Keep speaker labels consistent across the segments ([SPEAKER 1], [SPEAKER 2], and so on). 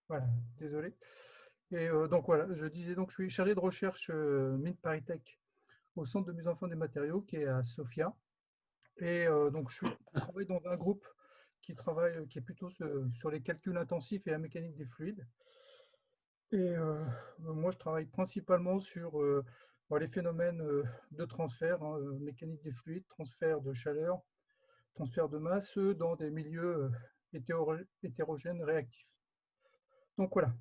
[SPEAKER 1] Voilà, désolé. Et donc voilà, je disais donc, je suis chargé de recherche mine ParisTech au centre de mise en forme des matériaux qui est à Sofia. Et donc je travaille dans un groupe qui travaille, qui est plutôt sur les calculs intensifs et la mécanique des fluides. Et moi, je travaille principalement sur les phénomènes de transfert, hein, mécanique des fluides, transfert de chaleur, transfert de masse dans des milieux hétérogènes réactifs. Donc voilà.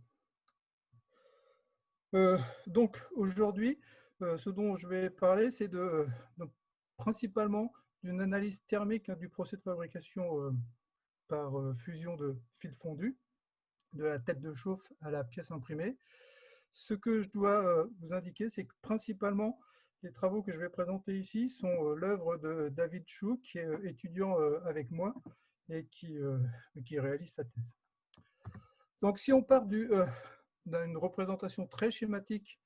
[SPEAKER 1] Donc aujourd'hui, ce dont je vais parler, c'est donc, principalement d'une analyse thermique, hein, du procès de fabrication par fusion de fil fondu, de la tête de chauffe à la pièce imprimée. Ce que je dois vous indiquer, c'est que principalement, les travaux que je vais présenter ici sont l'œuvre de David Chou, qui est étudiant avec moi et qui réalise sa thèse. Donc si on part d'une représentation très schématique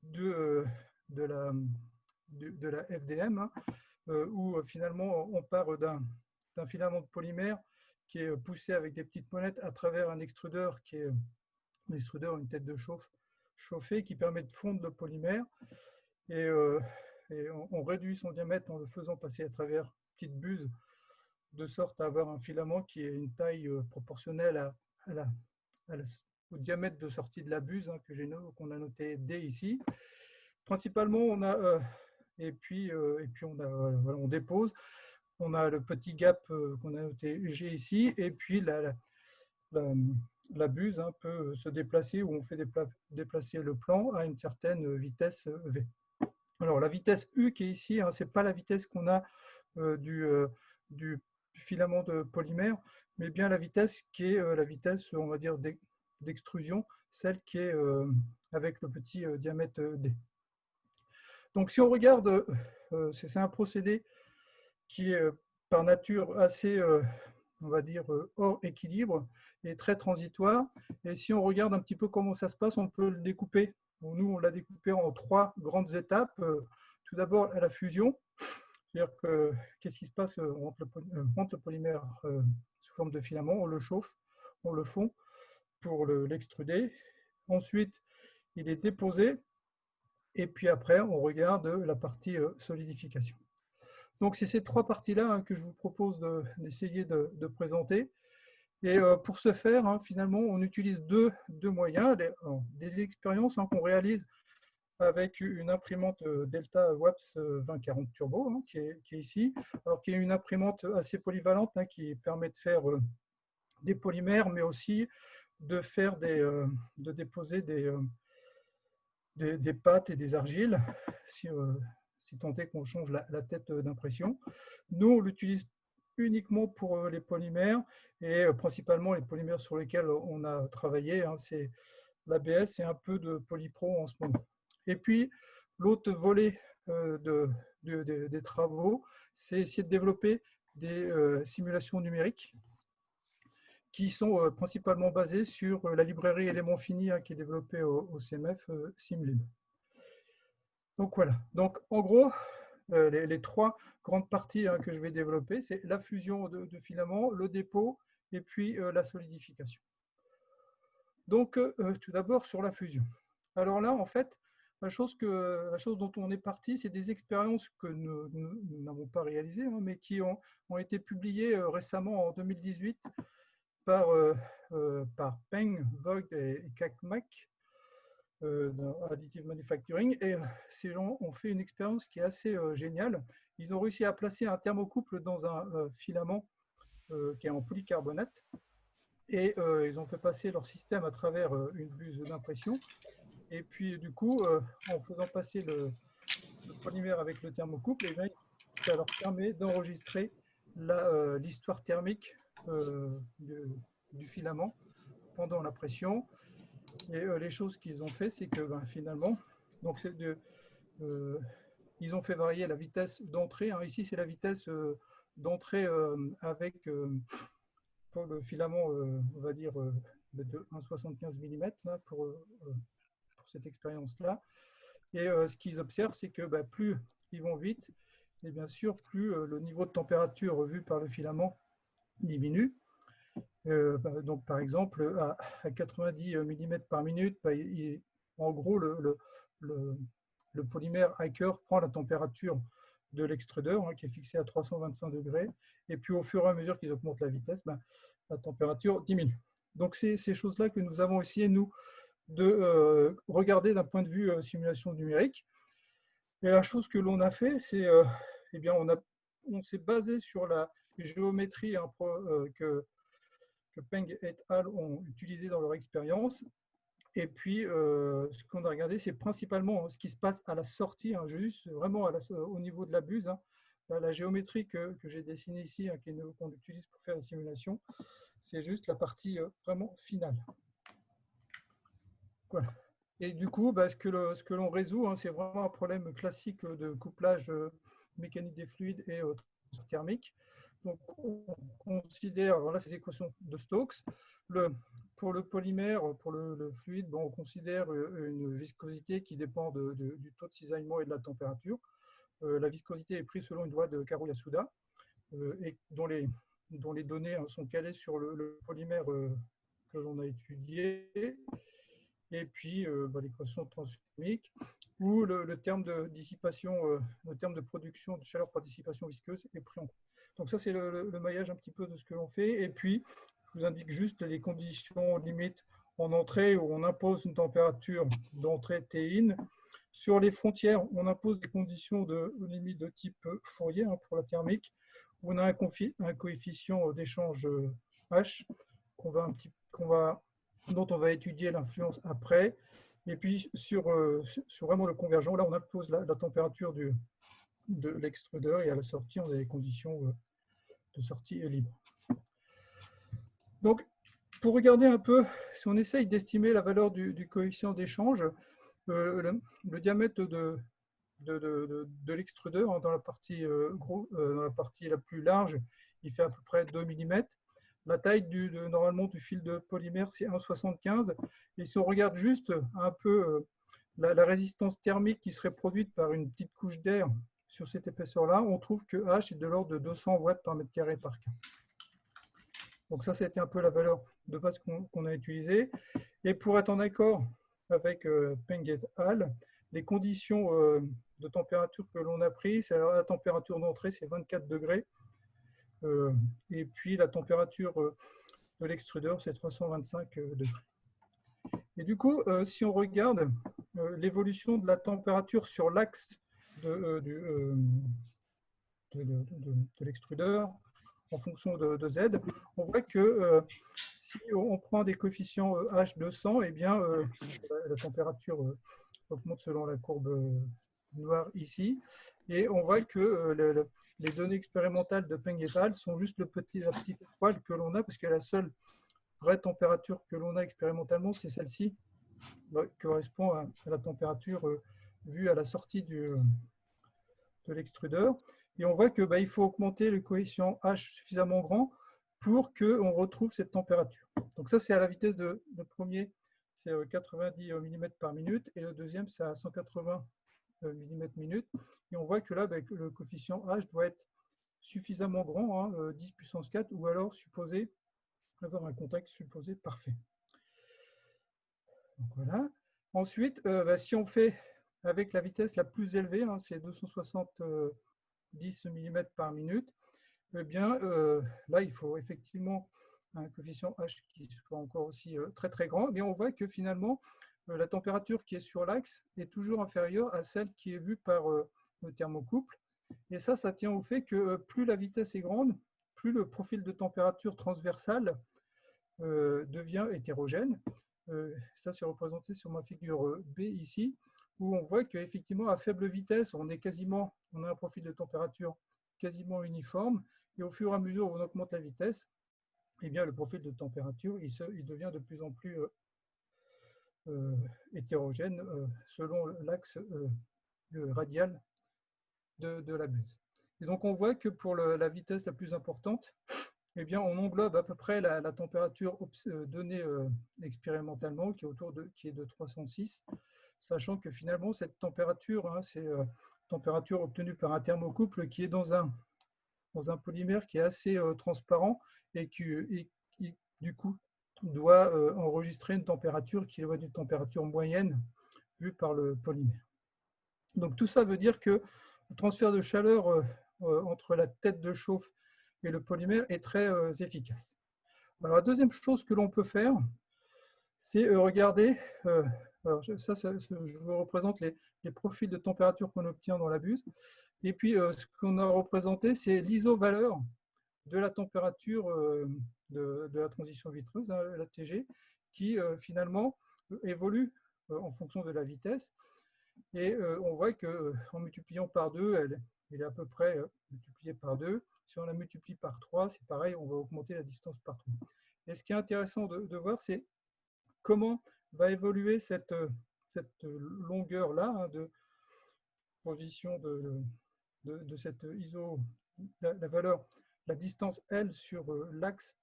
[SPEAKER 1] de, de, la, de la FDM, hein, où finalement on part d'un filament de polymère qui est poussé avec des petites molettes à travers un extrudeur qui est un extrudeur, une tête de chauffe chauffée qui permet de fondre le polymère, et, on réduit son diamètre en le faisant passer à travers une petite buse de sorte à avoir un filament qui est une taille proportionnelle à la, à la, au diamètre de sortie de la buse, hein, qu'on a noté D ici. Principalement, on a et puis voilà, on dépose. On a le petit gap qu'on a noté G ici, et puis la buse, hein, peut se déplacer, ou on fait déplacer le plan à une certaine vitesse V. Alors la vitesse U qui est ici, hein, ce n'est pas la vitesse qu'on a du filament de polymère, mais bien la vitesse qui est la vitesse, on va dire, d'extrusion, celle qui est avec le petit diamètre D. Donc si on regarde, c'est un procédé qui est par nature assez, on va dire, hors équilibre et très transitoire. Et si on regarde un petit peu comment ça se passe, on peut le découper. Bon, nous, on l'a découpé en 3 grandes étapes. Tout d'abord, à la fusion. C'est-à-dire que qu'est-ce qui se passe? On rentre le polymère sous forme de filament, on le chauffe, on le fond pour l'extruder. Ensuite, il est déposé, et puis après, on regarde la partie solidification. Donc, c'est ces 3 parties-là, hein, que je vous propose d'essayer de présenter. Et pour ce faire, hein, finalement, on utilise deux moyens, des expériences, hein, qu'on réalise avec une imprimante Delta WAPS 2040 Turbo, hein, qui est ici, alors qui est une imprimante assez polyvalente, hein, qui permet de faire des polymères, mais aussi de faire de déposer des pâtes et des argiles, si tant est qu'on change la tête d'impression. Nous, on l'utilise uniquement pour les polymères, et principalement les polymères sur lesquels on a travaillé, hein, c'est l'ABS et un peu de Polypro en ce moment. Et puis, l'autre volet des travaux, c'est essayer de développer des simulations numériques qui sont principalement basées sur la librairie éléments finis, hein, qui est développée au CMF, Simlib. Donc voilà. Donc en gros, les 3 grandes parties, hein, que je vais développer, c'est la fusion de filaments, le dépôt et puis la solidification. Donc tout d'abord sur la fusion. Alors là, en fait, la chose dont on est parti, c'est des expériences que nous n'avons pas réalisées, hein, mais qui ont été publiées récemment en 2018 par Peng, Voigt et Kakmak dans Additive Manufacturing. Et ces gens ont fait une expérience qui est assez géniale. Ils ont réussi à placer un thermocouple dans un filament qui est en polycarbonate, et ils ont fait passer leur système à travers une buse d'impression. Et puis du coup, en faisant passer le polymère avec le thermocouple, eh bien, ça leur permet d'enregistrer l'histoire thermique du filament pendant la pression. Et les choses qu'ils ont fait, c'est que finalement, donc ils ont fait varier la vitesse d'entrée, hein. Ici, c'est la vitesse d'entrée avec pour le filament, on va dire, de 1,75 mm là, pour cette expérience-là. Et ce qu'ils observent, c'est que plus ils vont vite, et bien sûr, plus le niveau de température vu par le filament diminue. Donc, par exemple, à 90 mm par minute, en gros, le polymère Hacker prend la température de l'extrudeur, hein, qui est fixée à 325 degrés, et puis au fur et à mesure qu'ils augmentent la vitesse, la température diminue. Donc, c'est ces choses-là que nous avons essayé, nous, de regarder d'un point de vue simulation numérique. Et la chose que l'on a fait, c'est eh bien, on s'est basé sur la géométrie que Peng et al. Ont utilisé dans leur expérience. Et puis, ce qu'on a regardé, c'est principalement ce qui se passe à la sortie, hein, juste vraiment au niveau de la buse. Hein. La géométrie que j'ai dessinée ici, hein, qu'on utilise pour faire la simulation, c'est juste la partie vraiment finale. Voilà. Et du coup, ce que l'on résout, hein, c'est vraiment un problème classique de couplage mécanique des fluides et thermique. Donc, on considère, alors là, c'est l'équation de Stokes. Pour le polymère, pour le fluide, on considère une viscosité qui dépend du taux de cisaillement et de la température. La viscosité est prise selon une loi de Karo-Yasuda et dont les données sont calées sur le polymère que l'on a étudié. Et puis l'équation transchimique, où le terme de dissipation, le terme de production de chaleur par dissipation visqueuse est pris en compte. Donc ça, c'est le maillage un petit peu de ce que l'on fait. Et puis, je vous indique juste les conditions limites en entrée, où on impose une température d'entrée Tin. Sur les frontières, on impose des conditions de limite de type Fourier, hein, pour la thermique, où on a un coefficient d'échange H dont on va étudier l'influence après. Et puis, sur vraiment le convergent, là, on impose la température de l'extrudeur, et à la sortie, on a les conditions de sortie libres. Donc, pour regarder un peu, si on essaye d'estimer la valeur du coefficient d'échange, le diamètre de l'extrudeur, hein, dans la partie la plus large, il fait à peu près 2 mm. La taille normalement du fil de polymère, c'est 1,75. Et si on regarde juste un peu la résistance thermique qui serait produite par une petite couche d'air sur cette épaisseur-là, on trouve que H est de l'ordre de 200 watts par mètre carré par K. Donc ça, c'était un peu la valeur de base qu'on a utilisée. Et pour être en accord avec Peng et al., les conditions de température que l'on a prises, alors la température d'entrée, c'est 24 degrés. Et puis la température de l'extrudeur, c'est 325 degrés. Et du coup, si on regarde l'évolution de la température sur l'axe de l'extrudeur en fonction de Z, on voit que si on prend des coefficients H200, eh bien, la température augmente selon la courbe noire ici. Et on voit que les données expérimentales de Peng et al. Sont juste la petite étoile que l'on a, parce que la seule vraie température que l'on a expérimentalement, c'est celle-ci, qui correspond à la température vue à la sortie de l'extrudeur. Et on voit qu'il faut augmenter le coefficient H suffisamment grand pour qu'on retrouve cette température. Donc ça, c'est à la vitesse le premier, c'est 90 mm par minute, et le deuxième, c'est à 180 mm minute. Et on voit que là, le coefficient H doit être suffisamment grand, hein, 10 puissance 4, ou alors supposé avoir un contact supposé parfait. Donc voilà. Ensuite, si on fait avec la vitesse la plus élevée, hein, c'est 270 mm par minute, eh bien, là, il faut effectivement un coefficient H qui soit encore aussi très très grand. Mais on voit que finalement, la température qui est sur l'axe est toujours inférieure à celle qui est vue par le thermocouple. Et ça tient au fait que plus la vitesse est grande, plus le profil de température transversale devient hétérogène. Ça, c'est représenté sur ma figure B ici, où on voit qu'effectivement, à faible vitesse, on a un profil de température quasiment uniforme, et au fur et à mesure où on augmente la vitesse, eh bien, le profil de température il devient de plus en plus hétérogène selon l'axe radial de la buse. Et donc, on voit que pour la vitesse la plus importante, eh bien, on englobe à peu près la température donnée expérimentalement, qui est de 306, sachant que finalement, cette température, hein, c'est température obtenue par un thermocouple qui est dans un polymère qui est assez transparent et du coup, doit enregistrer une température qui est une température moyenne vue par le polymère. Donc tout ça veut dire que le transfert de chaleur entre la tête de chauffe et le polymère est très efficace. Alors la deuxième chose que l'on peut faire, c'est regarder, alors je vous représente les profils de température qu'on obtient dans la buse. Et puis ce qu'on a représenté, c'est l'isovaleur de la température de la transition vitreuse, hein, la TG, qui finalement évolue en fonction de la vitesse. Et on voit qu'en multipliant par 2, elle est à peu près multipliée par 2. Si on la multiplie par 3, c'est pareil, on va augmenter la distance par 3. Et ce qui est intéressant de voir, c'est comment va évoluer cette longueur-là, hein, de position de cette ISO, la valeur, la distance L sur l'axe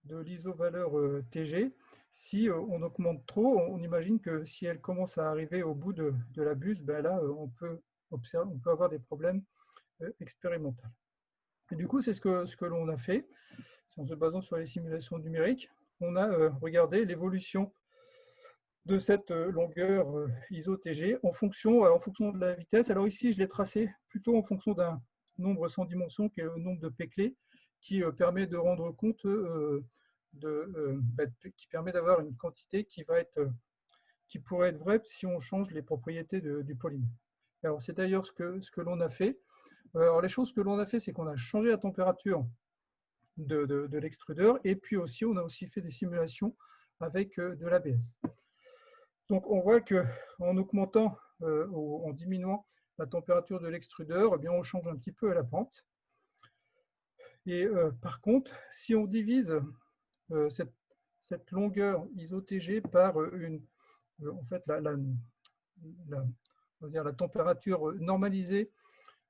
[SPEAKER 1] de l'isovaleur TG. Si on augmente trop, on imagine que si elle commence à arriver au bout de la buse, ben là, on peut avoir des problèmes expérimentaux. Et du coup, c'est ce que l'on a fait. En se basant sur les simulations numériques, on a regardé l'évolution de cette longueur ISO-TG en fonction de la vitesse. Alors ici, je l'ai tracé plutôt en fonction d'un nombre sans dimension, qui est le nombre de Peclet, qui permet de rendre compte qui permet d'avoir une quantité qui pourrait être vraie si on change les propriétés du polymère. Alors c'est d'ailleurs ce que l'on a fait. Alors les choses que l'on a fait, c'est qu'on a changé la température de l'extrudeur, et puis aussi on a aussi fait des simulations avec de l'ABS. Donc on voit qu'en augmentant ou en diminuant la température de l'extrudeur, eh bien, on change un petit peu la pente. Et par contre, si on divise cette longueur ISO-TG par en fait, on va dire la température normalisée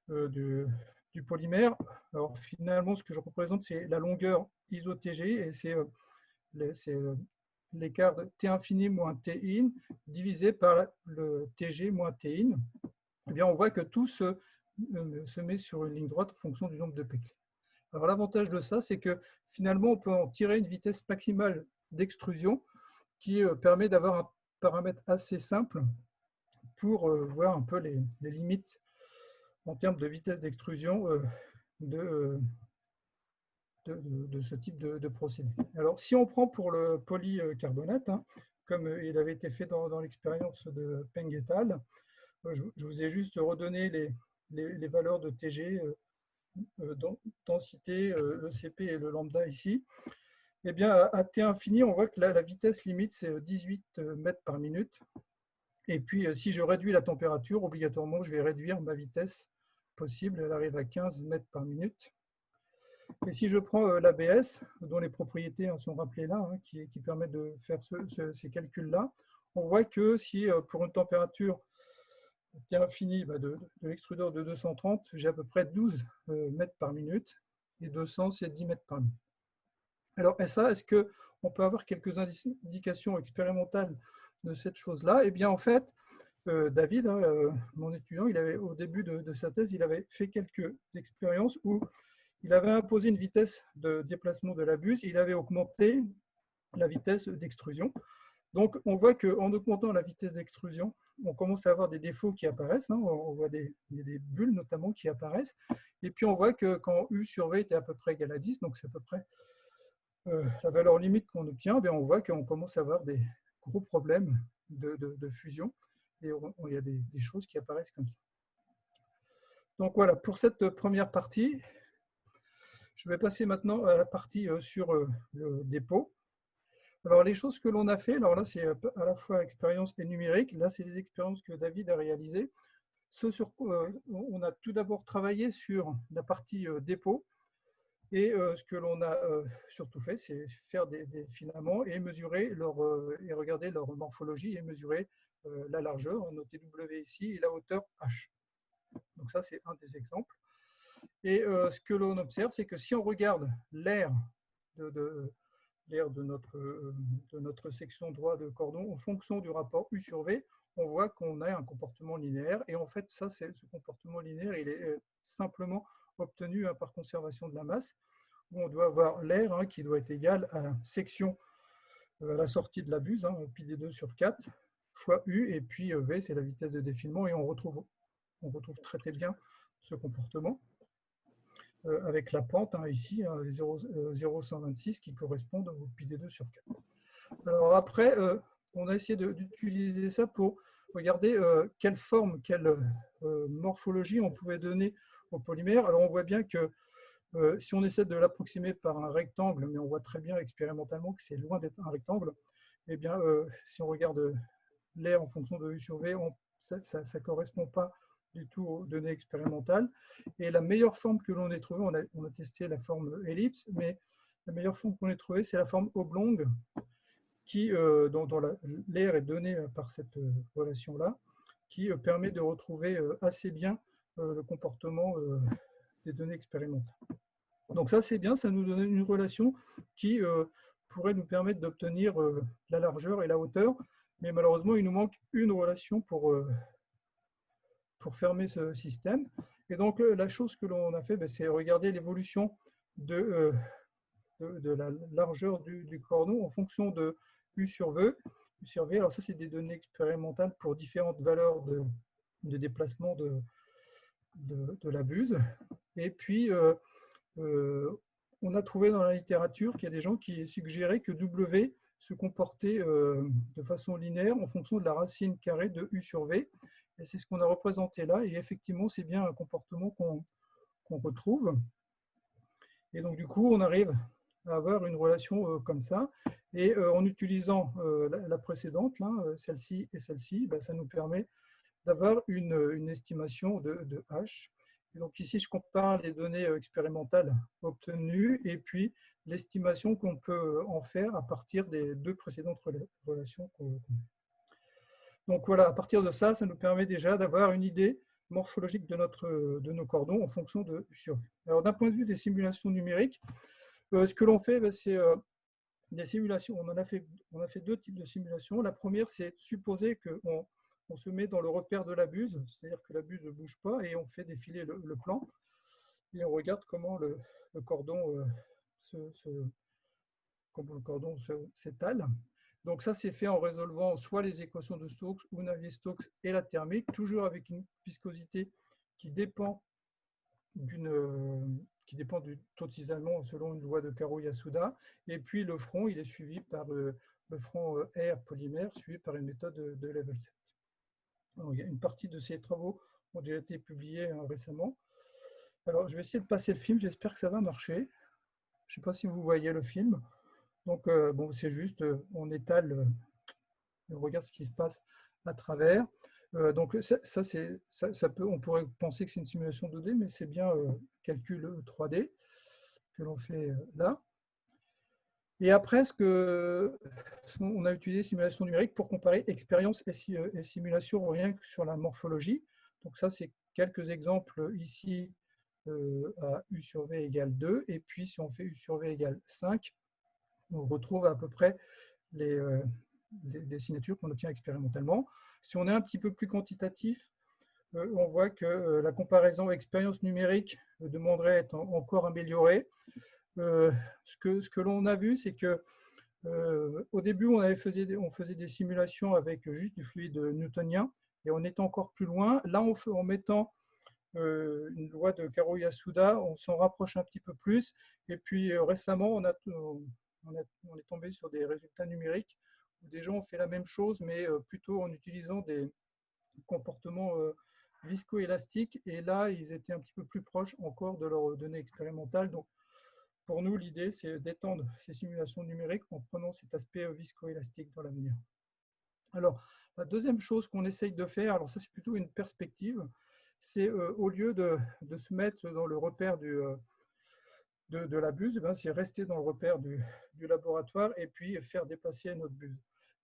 [SPEAKER 1] du polymère, alors finalement, ce que je représente, c'est la longueur ISO-TG, et c'est l'écart de T infini moins T in divisé par le TG moins T in. Eh bien, on voit que tout se met sur une ligne droite en fonction du nombre de Peclet. Alors l'avantage de ça, c'est que finalement, on peut en tirer une vitesse maximale d'extrusion qui permet d'avoir un paramètre assez simple pour voir un peu les limites en termes de vitesse d'extrusion de ce type de procédé. Alors, si on prend pour le polycarbonate, hein, comme il avait été fait dans l'expérience de Peng et al., je vous ai juste redonné les valeurs de TG, densité, le CP et le lambda ici. Eh bien, à T infini, on voit que la vitesse limite, c'est 18 mètres par minute. Et puis, si je réduis la température, obligatoirement, je vais réduire ma vitesse possible. Elle arrive à 15 mètres par minute. Et si je prends l'ABS, dont les propriétés sont rappelées là, hein, qui permet de faire ces calculs-là, on voit que si pour une température T infini de l'extrudeur de 230, j'ai à peu près 12 mètres par minute, et 200, c'est 10 mètres par minute. Alors, est-ce qu'on peut avoir quelques indications expérimentales de cette chose-là? Eh bien, en fait, David, hein, mon étudiant, au début de sa thèse, il avait fait quelques expériences où il avait imposé une vitesse de déplacement de la buse, il avait augmenté la vitesse d'extrusion. Donc, on voit qu'en augmentant la vitesse d'extrusion, on commence à avoir des défauts qui apparaissent. Hein, on voit des bulles notamment qui apparaissent. Et puis, on voit que quand U sur V était à peu près égal à 10, donc c'est à peu près la valeur limite qu'on obtient, bien, on voit qu'on commence à avoir des gros problèmes de fusion. Et il y a des choses qui apparaissent comme ça. Donc voilà, pour cette première partie, je vais passer maintenant à la partie sur le dépôt. Alors, les choses que l'on a fait, alors là, c'est à la fois expérience et numérique. Là, c'est les expériences que David a réalisées. On a tout d'abord travaillé sur la partie dépôt. Et ce que l'on a surtout fait, c'est faire des filaments et mesurer et regarder leur morphologie et mesurer la largeur, on note W ici, et la hauteur H. Donc ça, c'est un des exemples. Et ce que l'on observe, c'est que si on regarde l'air de notre section droit de cordon en fonction du rapport U sur V, on voit qu'on a un comportement linéaire. Et en fait, ce comportement linéaire, il est simplement obtenu par conservation de la masse. où on doit avoir l'air hein, qui doit être égal à section à la sortie de la buse, hein, pi d2 sur 4, fois U, et puis V, c'est la vitesse de défilement, et on retrouve très bien ce comportement avec la pente hein, ici, hein, 0,126 qui correspondent au pi d2 sur 4. Alors après, on a essayé d'utiliser ça pour regarder quelle forme, quelle morphologie on pouvait donner au polymère. Alors on voit bien que si on essaie de l'approximer par un rectangle, mais on voit très bien expérimentalement que c'est loin d'être un rectangle, eh bien, si on regarde l'air en fonction de U sur V, ça ne correspond pas du tout aux données expérimentales. Et la meilleure forme que l'on ait trouvée, on a testé la forme ellipse, mais la meilleure forme qu'on ait trouvée, c'est la forme oblongue, dont l'air est donné par cette relation-là, qui permet de retrouver assez bien le comportement des données expérimentales. Donc ça, c'est bien, ça nous donne une relation qui pourrait nous permettre d'obtenir la largeur et la hauteur, mais malheureusement, il nous manque une relation pour fermer ce système. Et donc, la chose que l'on a fait, c'est regarder l'évolution de la largeur du cordon en fonction de U sur V. Alors ça, c'est des données expérimentales pour différentes valeurs de déplacement de la buse. Et puis, on a trouvé dans la littérature qu'il y a des gens qui suggéraient que W se comportait de façon linéaire en fonction de la racine carrée de U sur V. Et c'est ce qu'on a représenté là. Et effectivement, c'est bien un comportement qu'on retrouve. Et donc, du coup, on arrive à avoir une relation comme ça. Et en utilisant la précédente, celle-ci et celle-ci, ça nous permet d'avoir une estimation de H. Et donc ici, je compare les données expérimentales obtenues et puis l'estimation qu'on peut en faire à partir des deux précédentes relations. Donc voilà, à partir de ça, ça nous permet déjà d'avoir une idée morphologique de nos cordons en fonction de U sur V. Alors d'un point de vue des simulations numériques, ce que l'on fait, c'est des simulations. On a fait deux types de simulations. La première, c'est supposer qu'on se met dans le repère de la buse, c'est-à-dire que la buse ne bouge pas, et on fait défiler le plan, et on regarde comment le cordon s'étale. Donc ça, c'est fait en résolvant soit les équations de Stokes ou Navier-Stokes et la thermique, toujours avec une viscosité qui dépend du taux de cisaillement selon une loi de Karo-Yasuda. Et puis le front, il est suivi par le front R polymère, suivi par une méthode de level 7. Alors, il y a une partie de ces travaux ont déjà été publiés récemment. Alors, je vais essayer de passer le film, j'espère que ça va marcher. Je ne sais pas si vous voyez le film. Donc, bon, c'est juste, on étale, on regarde ce qui se passe à travers. Donc, on pourrait penser que c'est une simulation 2D, mais c'est bien calcul 3D que l'on fait là. Et après, on a utilisé simulation numérique pour comparer expérience et simulation rien que sur la morphologie. Donc ça, c'est quelques exemples ici à U sur V égale 2. Et puis, si on fait U sur V égale 5, on retrouve à peu près les signatures qu'on obtient expérimentalement. Si on est un petit peu plus quantitatif, on voit que la comparaison expérience numérique demanderait être encore améliorée. Ce que l'on a vu, c'est que au début, on faisait des simulations avec juste du fluide newtonien, et on est encore plus loin. Là, en mettant une loi de Karo-Yasuda, on s'en rapproche un petit peu plus. Et puis récemment, on est tombé sur des résultats numériques où des gens ont fait la même chose, mais plutôt en utilisant des comportements viscoélastiques. Et là, ils étaient un petit peu plus proches encore de leurs données expérimentales. Donc, pour nous, l'idée, c'est d'étendre ces simulations numériques en prenant cet aspect viscoélastique dans l'avenir. Alors, la deuxième chose qu'on essaye de faire, alors ça c'est plutôt une perspective, c'est au lieu de se mettre dans le repère de la buse, c'est rester dans le repère du laboratoire et puis faire déplacer notre buse.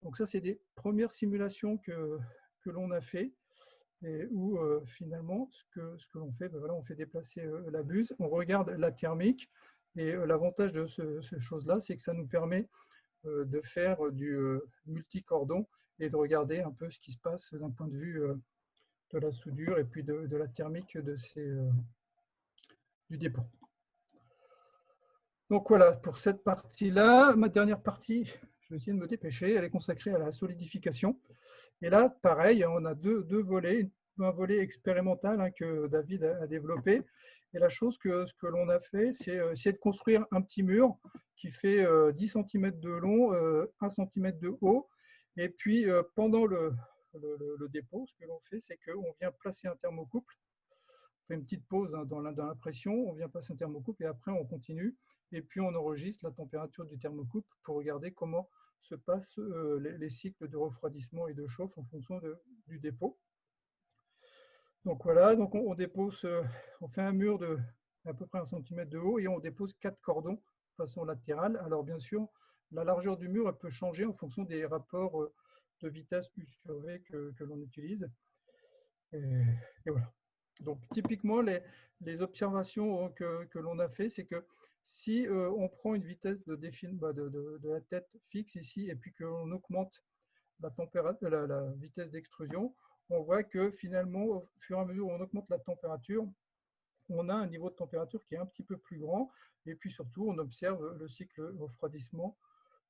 [SPEAKER 1] Donc ça, c'est des premières simulations que l'on a fait, et où finalement, ce que l'on fait, voilà, on fait déplacer la buse, on regarde la thermique, et l'avantage de ces choses-là, c'est que ça nous permet de faire du multicordon et de regarder un peu ce qui se passe d'un point de vue de la soudure et puis de la thermique du dépôt. Donc voilà, pour cette partie-là, ma dernière partie, je vais essayer de me dépêcher, elle est consacrée à la solidification. Et là, pareil, on a deux volets, un volet expérimental que David a développé. Et la chose ce que l'on a fait, c'est essayer de construire un petit mur qui fait 10 cm de long, 1 cm de haut. Et puis, pendant le dépôt, ce que l'on fait, c'est qu'on vient placer un thermocouple. On fait une petite pause dans l'impression, on vient passer un thermocouple et après on continue. Et puis on enregistre la température du thermocouple pour regarder comment se passent les cycles de refroidissement et de chauffe en fonction du dépôt. Donc voilà, donc on dépose, on fait un mur de à peu près 1 cm de haut et on dépose 4 cordons de façon latérale. Alors bien sûr, la largeur du mur elle peut changer en fonction des rapports de vitesse U sur V que l'on utilise. Et voilà. Donc, typiquement, les observations que l'on a fait, c'est que si on prend une vitesse de de la tête fixe ici, et puis qu'on augmente la vitesse d'extrusion, on voit que finalement, au fur et à mesure où on augmente la température, on a un niveau de température qui est un petit peu plus grand. Et puis surtout, on observe le cycle refroidissement,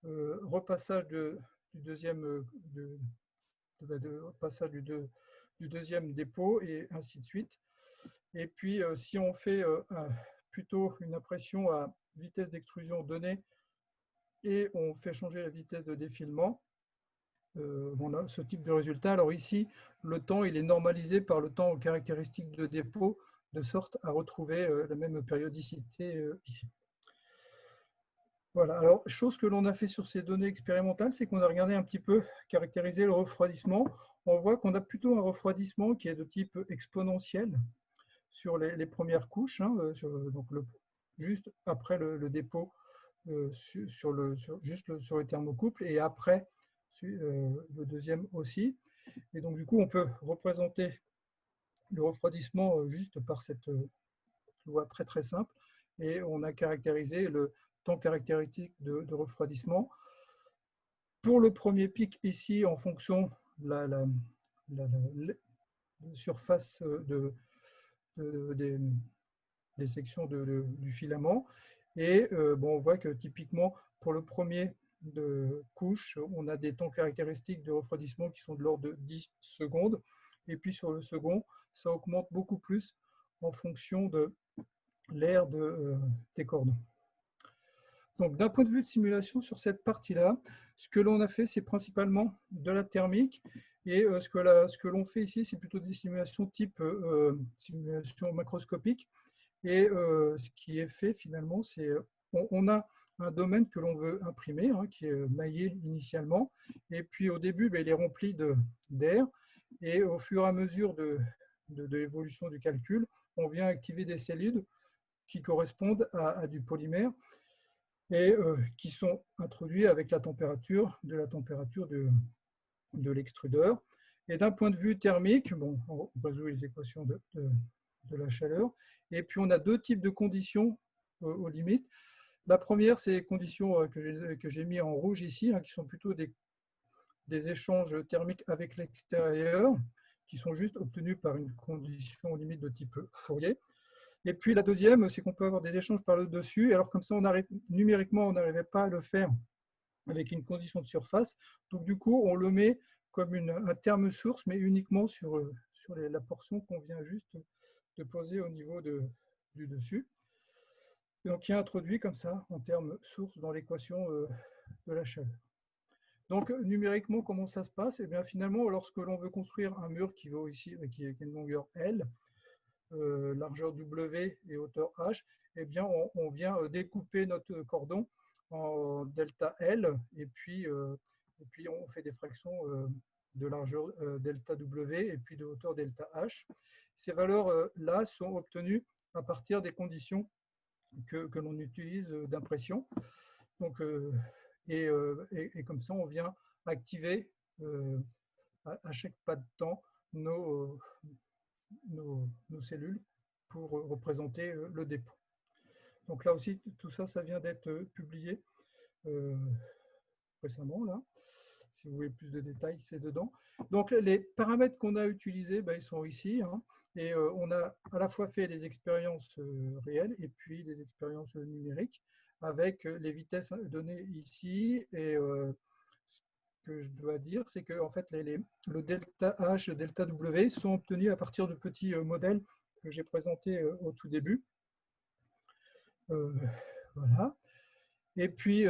[SPEAKER 1] repassage du deuxième, passage du deuxième dépôt, et ainsi de suite. Et puis, si on fait plutôt une impression à vitesse d'extrusion donnée et on fait changer la vitesse de défilement, on a ce type de résultat. Alors ici, le temps il est normalisé par le temps caractéristique de dépôt, de sorte à retrouver la même périodicité ici. Voilà, alors chose que l'on a fait sur ces données expérimentales, c'est qu'on a regardé un petit peu caractériser le refroidissement. On voit qu'on a plutôt un refroidissement qui est de type exponentiel sur les premières couches, donc juste après le dépôt, sur le thermocouple, et après le deuxième aussi. Et donc du coup, on peut représenter le refroidissement juste par cette loi très très simple, et on a caractérisé le temps caractéristique de refroidissement. Pour le premier pic ici, en fonction de la surface des sections du filament. Et bon, on voit que typiquement, pour le premier de couche, on a des temps caractéristiques de refroidissement qui sont de l'ordre de 10 secondes. Et puis sur le second, ça augmente beaucoup plus en fonction de l'air des cordons. Donc d'un point de vue de simulation sur cette partie-là, ce que l'on a fait, c'est principalement de la thermique. Et ce que l'on fait ici, c'est plutôt des simulations type simulation macroscopique. Et ce qui est fait finalement, c'est on a un domaine que l'on veut imprimer, qui est maillé initialement. Et puis au début, il est rempli d'air. Et au fur et à mesure de l'évolution du calcul, on vient activer des cellules qui correspondent à du polymère et qui sont introduits avec la température de l'extrudeur. Et d'un point de vue thermique, bon, on résout les équations de la chaleur. Et puis on a deux types de conditions aux limites. La première, c'est les conditions que j'ai mis en rouge ici, qui sont plutôt des échanges thermiques avec l'extérieur, qui sont juste obtenus par une condition limite de type Fourier. Et puis la deuxième, c'est qu'on peut avoir des échanges par le dessus. Alors comme ça, numériquement, on n'arrivait pas à le faire avec une condition de surface. Donc du coup, on le met comme un terme source, mais uniquement sur la portion qu'on vient juste de poser au niveau du dessus. Et donc qui est introduit comme ça en termes source dans l'équation de la chaleur. Donc numériquement, comment ça se passe? Et bien finalement, lorsque l'on veut construire un mur qui vaut ici, qui est une longueur L, largeur W et hauteur H, eh bien on vient découper notre cordon en delta L, et puis on fait des fractions de largeur delta W et puis de hauteur delta H. Ces valeurs-là sont obtenues à partir des conditions que l'on utilise d'impression. Donc, et comme ça, on vient activer à chaque pas de temps nos cellules pour représenter le dépôt. Donc là aussi, tout ça, ça vient d'être publié récemment, là. Si vous voulez plus de détails, c'est dedans. Donc les paramètres qu'on a utilisés, ils sont ici. Et on a à la fois fait des expériences réelles et puis des expériences numériques avec les vitesses données ici. Et ce que je dois dire, c'est que en fait, le delta H, le delta W sont obtenus à partir de petits modèles que j'ai présentés au tout début. Voilà. Et puis,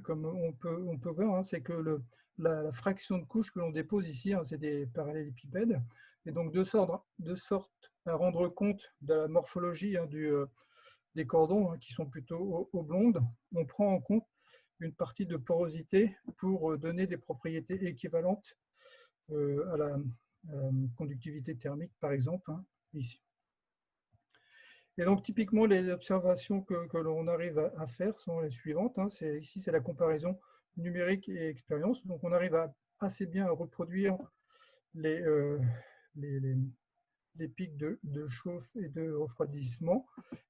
[SPEAKER 1] comme on peut voir, hein, c'est que la fraction de couches que l'on dépose ici, hein, c'est des parallélépipèdes. Et donc, de sorte à rendre compte de la morphologie, hein, des cordons, hein, qui sont plutôt oblongs, on prend en compte une partie de porosité pour donner des propriétés équivalentes à la conductivité thermique, par exemple, hein, ici. Et donc, typiquement, les observations que l'on arrive à faire sont les suivantes, hein. Ici, c'est la comparaison numérique et expérience. Donc, on arrive assez bien à reproduire les, les pics de chauffe et de refroidissement.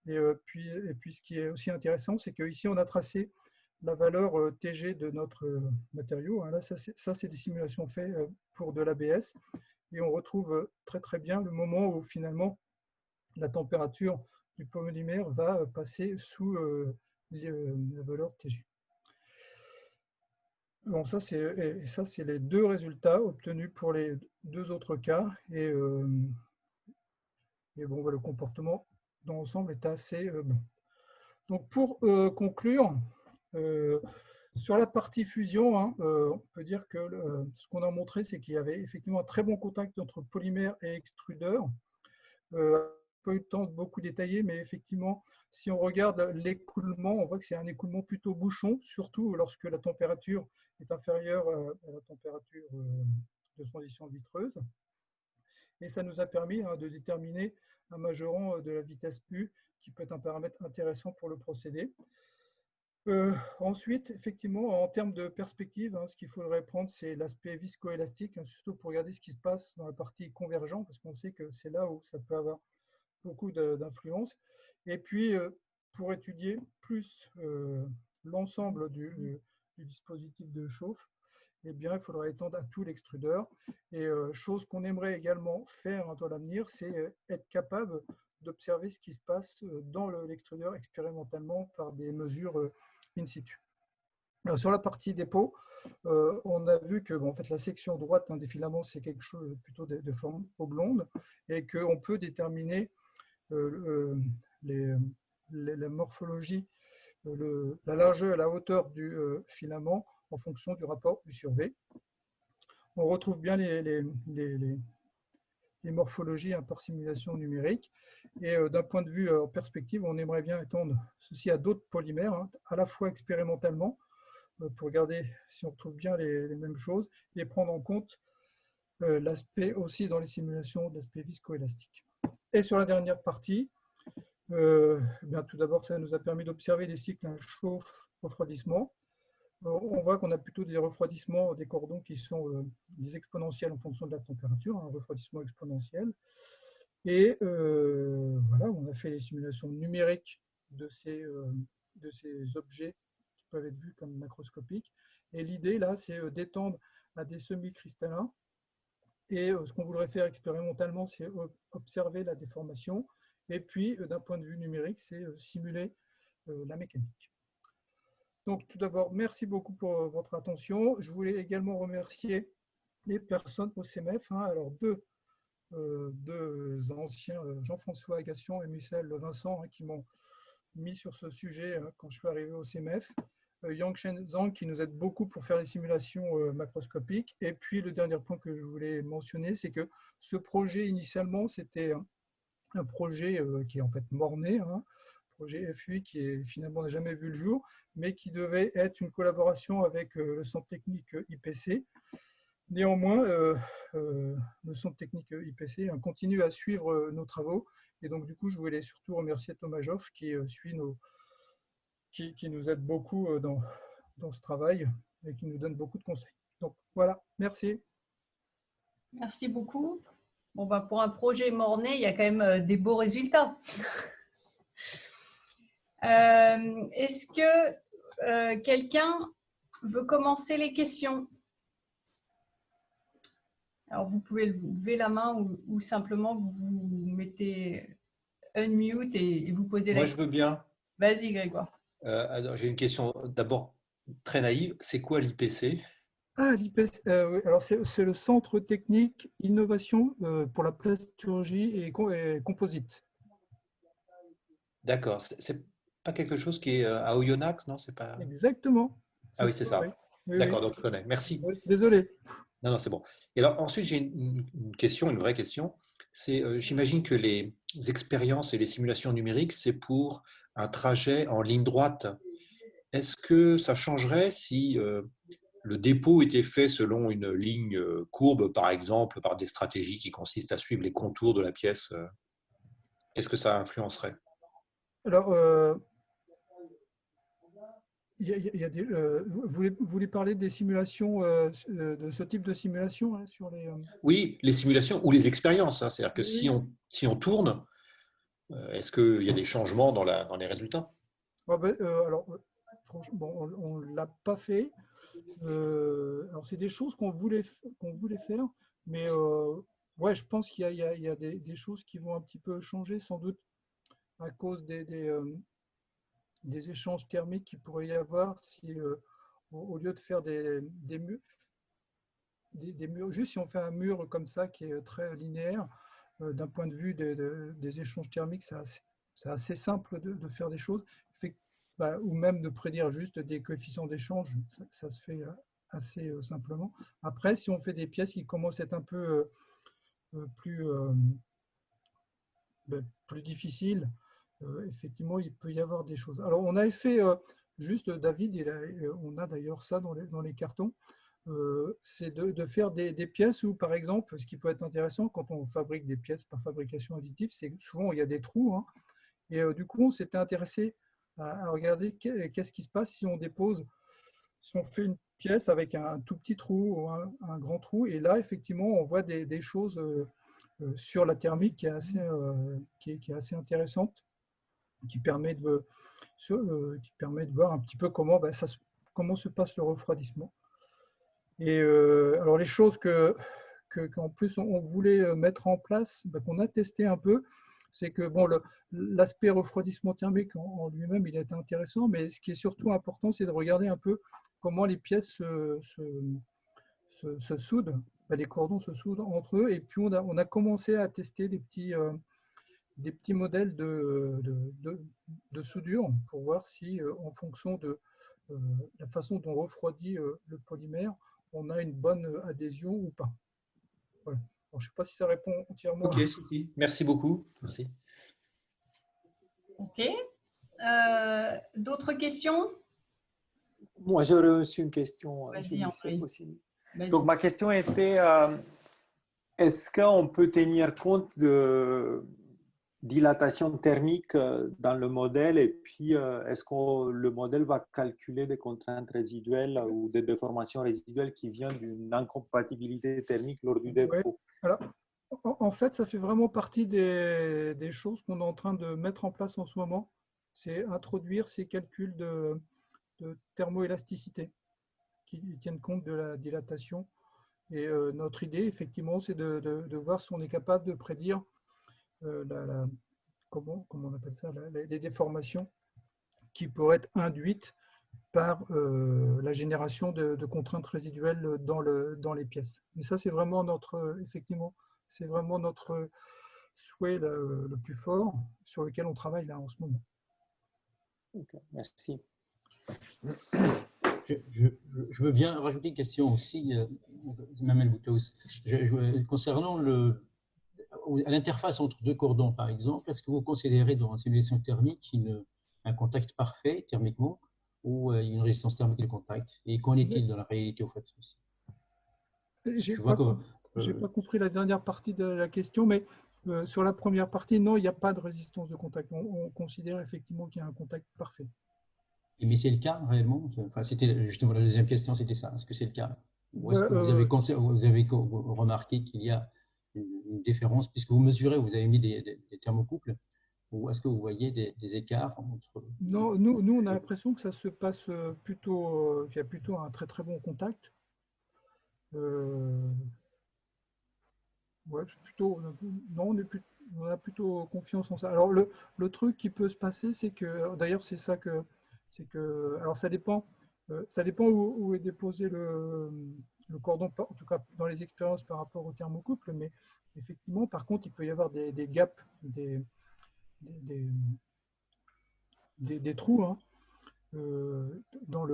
[SPEAKER 1] Et puis, ce qui est aussi intéressant, c'est qu'ici, on a tracé la valeur TG de notre matériau. Là, ça, c'est des simulations faites pour de l'ABS. Et on retrouve très, très bien le moment où, finalement, la température du polymère va passer sous la valeur TG. Bon, ça, c'est les deux résultats obtenus pour les deux autres cas. Et bon, le comportement dans l'ensemble est assez bon. Donc, pour conclure, sur la partie fusion, hein, on peut dire que ce qu'on a montré, c'est qu'il y avait effectivement un très bon contact entre polymère et extrudeur. Pas eu le temps de beaucoup détailler, mais effectivement, si on regarde l'écoulement, on voit que c'est un écoulement plutôt bouchon, surtout lorsque la température est inférieure à la température de transition vitreuse. Et ça nous a permis, hein, de déterminer un majorant de la vitesse U, qui peut être un paramètre intéressant pour le procédé. Ensuite, effectivement, en termes de perspective, hein, ce qu'il faudrait prendre, c'est l'aspect viscoélastique, hein, surtout pour regarder ce qui se passe dans la partie convergente, parce qu'on sait que c'est là où ça peut avoir beaucoup d'influence. Et puis, pour étudier plus l'ensemble du dispositif de chauffe, eh bien, il faudra étendre à tout l'extrudeur. Et chose qu'on aimerait également faire, hein, dans l'avenir, c'est être capable d'observer ce qui se passe dans l'extrudeur expérimentalement par des mesures in situ. Alors, sur la partie dépôt, on a vu que en fait, la section droite, hein, des filaments, c'est quelque chose plutôt de forme oblongue et qu'on peut déterminer la morphologie, la largeur et la hauteur du filament en fonction du rapport U sur V. On retrouve bien les morphologies, hein, par simulation numérique. Et d'un point de vue en perspective, on aimerait bien étendre ceci à d'autres polymères, hein, à la fois expérimentalement, pour regarder si on retrouve bien les mêmes choses, et prendre en compte l'aspect aussi dans les simulations, l'aspect viscoélastique. Et sur la dernière partie, bien, tout d'abord, ça nous a permis d'observer des cycles chauffe-refroidissement. On voit qu'on a plutôt des refroidissements des cordons qui sont des exponentiels en fonction de la température, un refroidissement exponentiel. Et voilà, on a fait les simulations numériques de ces objets qui peuvent être vus comme macroscopiques. Et l'idée, là, c'est d'étendre à des semi-cristallins. Et ce qu'on voudrait faire expérimentalement, c'est observer la déformation. Et puis, d'un point de vue numérique, c'est simuler la mécanique. Donc, tout d'abord, merci beaucoup pour votre attention. Je voulais également remercier les personnes au CEMEF. Hein. Alors, deux anciens, Jean-François Agation et Michel Vincent, hein, qui m'ont mis sur ce sujet, hein, quand je suis arrivé au CEMEF. Yangshen Zhang, qui nous aide beaucoup pour faire les simulations macroscopiques. Et puis, le dernier point que je voulais mentionner, c'est que ce projet, initialement, c'était un projet qui est en fait mort-né, hein, projet FUI qui finalement n'a jamais vu le jour, mais qui devait être une collaboration avec le centre technique IPC. Néanmoins, le centre technique IPC, hein, continue à suivre nos travaux. Et donc, du coup, je voulais surtout remercier Thomas Joff qui qui nous aide beaucoup dans ce travail et qui nous donne beaucoup de conseils. Donc, voilà, merci.
[SPEAKER 2] Merci beaucoup. Bon, pour un projet mort-né, il y a quand même des beaux résultats. Est-ce que quelqu'un veut commencer les questions? Alors, vous pouvez lever la main ou simplement vous mettez unmute et vous posez la question.
[SPEAKER 3] Moi, je veux bien.
[SPEAKER 2] Vas-y, Grégoire.
[SPEAKER 3] Alors, j'ai une question d'abord très naïve. C'est quoi l'IPC?
[SPEAKER 1] Ah, l'IPS, oui, alors c'est le Centre technique innovation pour la plasturgie et composite.
[SPEAKER 3] D'accord. C'est pas quelque chose qui est à Oyonnax, non? C'est pas.
[SPEAKER 1] Exactement,
[SPEAKER 3] Ah
[SPEAKER 1] c'est
[SPEAKER 3] oui,
[SPEAKER 1] ça,
[SPEAKER 3] c'est
[SPEAKER 1] oui.
[SPEAKER 3] ça.
[SPEAKER 1] Oui, oui.
[SPEAKER 3] D'accord, donc je connais. Merci.
[SPEAKER 1] Ouais, désolé.
[SPEAKER 3] Non, non, c'est bon. Et alors ensuite, j'ai une question, une vraie question. C'est, j'imagine que les expériences et les simulations numériques, c'est pour un trajet en ligne droite. Est-ce que ça changerait si le dépôt était fait selon une ligne courbe, par exemple, par des stratégies qui consistent à suivre les contours de la pièce? Est-ce que ça influencerait?
[SPEAKER 1] Alors, il y a vous voulez parler des simulations, de ce type de simulation hein, sur les.
[SPEAKER 3] Oui, les simulations ou les expériences, hein. C'est-à-dire que
[SPEAKER 1] Oui, oui.
[SPEAKER 3] si on tourne, est-ce qu'il y a des changements dans les résultats?
[SPEAKER 1] Ah ben, alors, franchement, on ne l'a pas fait. Alors, c'est des choses qu'on voulait faire, mais ouais, je pense qu'il y a des choses qui vont un petit peu changer, sans doute à cause des échanges thermiques qu'il pourrait y avoir si, au lieu de faire des murs, juste si on fait un mur comme ça qui est très linéaire, d'un point de vue des échanges thermiques, c'est assez simple de faire des choses. Ou même de prédire juste des coefficients d'échange, ça se fait assez simplement. Après, si on fait des pièces qui commencent à être un peu plus, plus difficiles, effectivement, il peut y avoir des choses. Alors, on avait fait, juste, David, on a d'ailleurs ça dans les cartons, c'est de faire des pièces où, par exemple, ce qui peut être intéressant quand on fabrique des pièces par fabrication additive, c'est que souvent il y a des trous, hein, et du coup, on s'était intéressé à regarder qu'est-ce qui se passe si on dépose, si on fait une pièce avec un tout petit trou ou un grand trou, et là, effectivement, on voit des choses sur la thermique qui est assez intéressante, qui permet qui permet de voir un petit peu comment, comment se passe le refroidissement. Et alors les choses qu'en plus on voulait mettre en place, qu'on a testé un peu, c'est que bon, l'aspect refroidissement thermique en lui-même, il est intéressant, mais ce qui est surtout important, c'est de regarder un peu comment les pièces se soudent, les cordons se soudent entre eux. Et puis on a commencé à tester des petits modèles de soudure pour voir si, en fonction de euh, la façon dont on refroidit le polymère, on a une bonne adhésion ou pas. Voilà. Alors, je ne sais pas si ça répond entièrement.
[SPEAKER 3] Ok, si. Merci beaucoup. Merci.
[SPEAKER 2] OK. D'autres questions?
[SPEAKER 4] Moi, j'aurais aussi une question,
[SPEAKER 2] Vas-y,
[SPEAKER 4] Julie, c'est
[SPEAKER 2] André.
[SPEAKER 4] possible. Donc,
[SPEAKER 2] Vas-y.
[SPEAKER 4] ma question était, est-ce qu'on peut tenir compte de dilatation thermique dans le modèle et puis est-ce que le modèle va calculer des contraintes résiduelles ou des déformations résiduelles qui viennent d'une incompatibilité thermique lors du
[SPEAKER 1] Ouais.
[SPEAKER 4] dépôt?
[SPEAKER 1] Alors, en fait, ça fait vraiment partie des choses qu'on est en train de mettre en place en ce moment. C'est introduire ces calculs de thermoélasticité qui tiennent compte de la dilatation. Et notre idée, effectivement, c'est de voir si on est capable de prédire comment on appelle ça, les déformations qui pourraient être induites par la génération de contraintes résiduelles dans les pièces. Mais ça, c'est vraiment effectivement, c'est vraiment notre souhait le plus fort sur lequel on travaille là en ce moment.
[SPEAKER 4] Ok, merci.
[SPEAKER 5] Je veux bien rajouter une question aussi, Mamel Boutous. Concernant à l'interface entre deux cordons, par exemple, est-ce que vous considérez dans une simulation thermique un contact parfait thermiquement ou une résistance thermique de contact? Et qu'en est-il dans la réalité au fait aussi?
[SPEAKER 1] J'ai
[SPEAKER 5] Je vois
[SPEAKER 1] pas,
[SPEAKER 5] que
[SPEAKER 1] j'ai pas compris la dernière partie de la question, mais sur la première partie, non, il n'y a pas de résistance de contact. On considère effectivement qu'il y a un contact parfait.
[SPEAKER 5] mais c'est le cas réellement? Enfin, c'était justement la deuxième question, c'était ça. Est-ce que c'est le cas? Ou est-ce
[SPEAKER 1] Bah,
[SPEAKER 5] que vous avez remarqué qu'il y a une différence, puisque vous mesurez, vous avez mis des thermocouples, ou est-ce que vous voyez des écarts entre…
[SPEAKER 1] non, nous, on a l'impression que ça se passe plutôt, qu'il y a plutôt un très très bon contact. Ouais, plutôt, non, on a plutôt confiance en ça. Alors, le truc qui peut se passer, c'est que, d'ailleurs, c'est ça C'est que, alors ça dépend où est déposé le cordon, en tout cas dans les expériences par rapport au thermocouple, mais effectivement, par contre, il peut y avoir des gaps, des, des trous hein, dans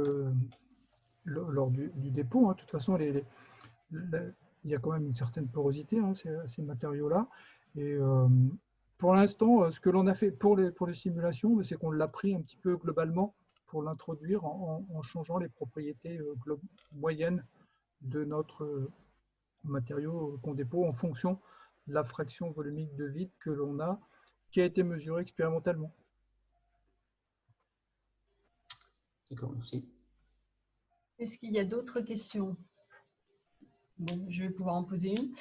[SPEAKER 1] lors du dépôt. Hein. De toute façon, il y a quand même une certaine porosité, hein, ces matériaux-là. Et pour l'instant, ce que l'on a fait pour les simulations, c'est qu'on l'a pris un petit peu globalement pour l'introduire en changeant les propriétés moyennes de notre matériau qu'on dépose en fonction de la fraction volumique de vide que l'on a, qui a été mesurée expérimentalement.
[SPEAKER 5] D'accord, merci.
[SPEAKER 2] Est-ce qu'il y a d'autres questions? Bon, je vais pouvoir en poser une.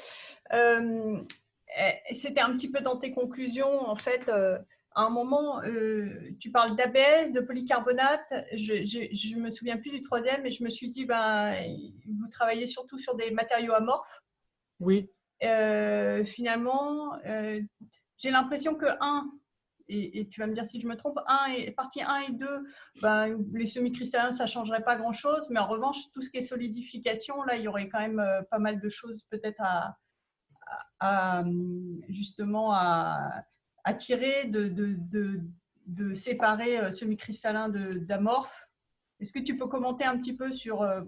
[SPEAKER 2] C'était un petit peu dans tes conclusions, en fait, à un moment, tu parles d'ABS, de polycarbonate, je ne me souviens plus du troisième, mais je me suis dit, ben, vous travaillez surtout sur des matériaux amorphes.
[SPEAKER 1] Oui.
[SPEAKER 2] Finalement, j'ai l'impression que et tu vas me dire si je me trompe, partie 1 et 2, ben, les semi-cristallins, ça ne changerait pas grand-chose, mais en revanche, tout ce qui est solidification, là, il y aurait quand même pas mal de choses peut-être justement à tirer, de séparer semi-cristallin d'amorphe. Est-ce que tu peux commenter un petit peu sur ça?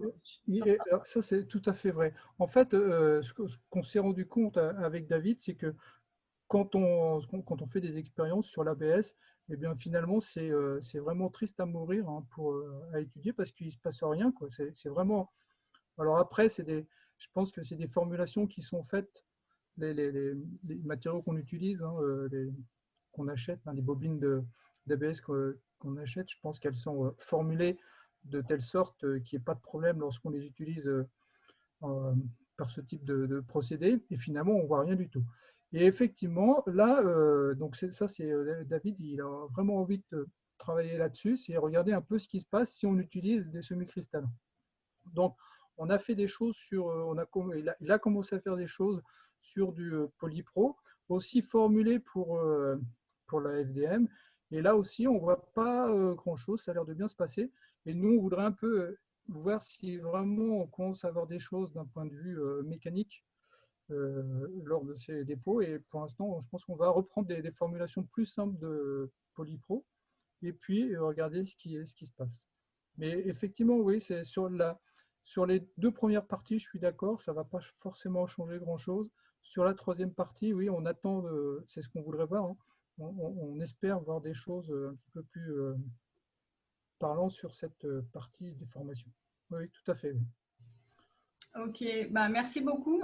[SPEAKER 1] Alors ça, c'est tout à fait vrai. En fait, ce qu'on s'est rendu compte avec David, c'est que quand on fait des expériences sur l'ABS, eh bien, finalement, c'est vraiment triste à mourir hein, à étudier parce qu'il ne se passe rien. C'est vraiment… Alors après, je pense que c'est des formulations qui sont faites, les matériaux qu'on utilise, hein, qu'on achète, hein, les bobines d'ABS qu'on achète, je pense qu'elles sont formulées de telle sorte qu'il n'y ait pas de problème lorsqu'on les utilise par ce type de procédé. Et finalement, on ne voit rien du tout. Et effectivement, là, donc ça, c'est David, il a vraiment envie de travailler là-dessus, c'est regarder un peu ce qui se passe si on utilise des semi-cristallins. Donc, on a fait des choses il a commencé à faire des choses sur du polypro, aussi formulé pour la FDM. Et là aussi, on ne voit pas grand-chose, ça a l'air de bien se passer. Et nous, on voudrait un peu voir si vraiment on commence à avoir des choses d'un point de vue mécanique lors de ces dépôts. Et pour l'instant, je pense qu'on va reprendre des formulations plus simples de polypro et puis regarder ce qui se passe. Mais effectivement, oui, c'est sur les deux premières parties, je suis d'accord, ça ne va pas forcément changer grand-chose. Sur la troisième partie, oui, on attend, c'est ce qu'on voudrait voir, hein. On espère voir des choses un petit peu plus parlant sur cette partie des formations. Oui, tout à fait. Oui.
[SPEAKER 2] Ok, bah, merci beaucoup.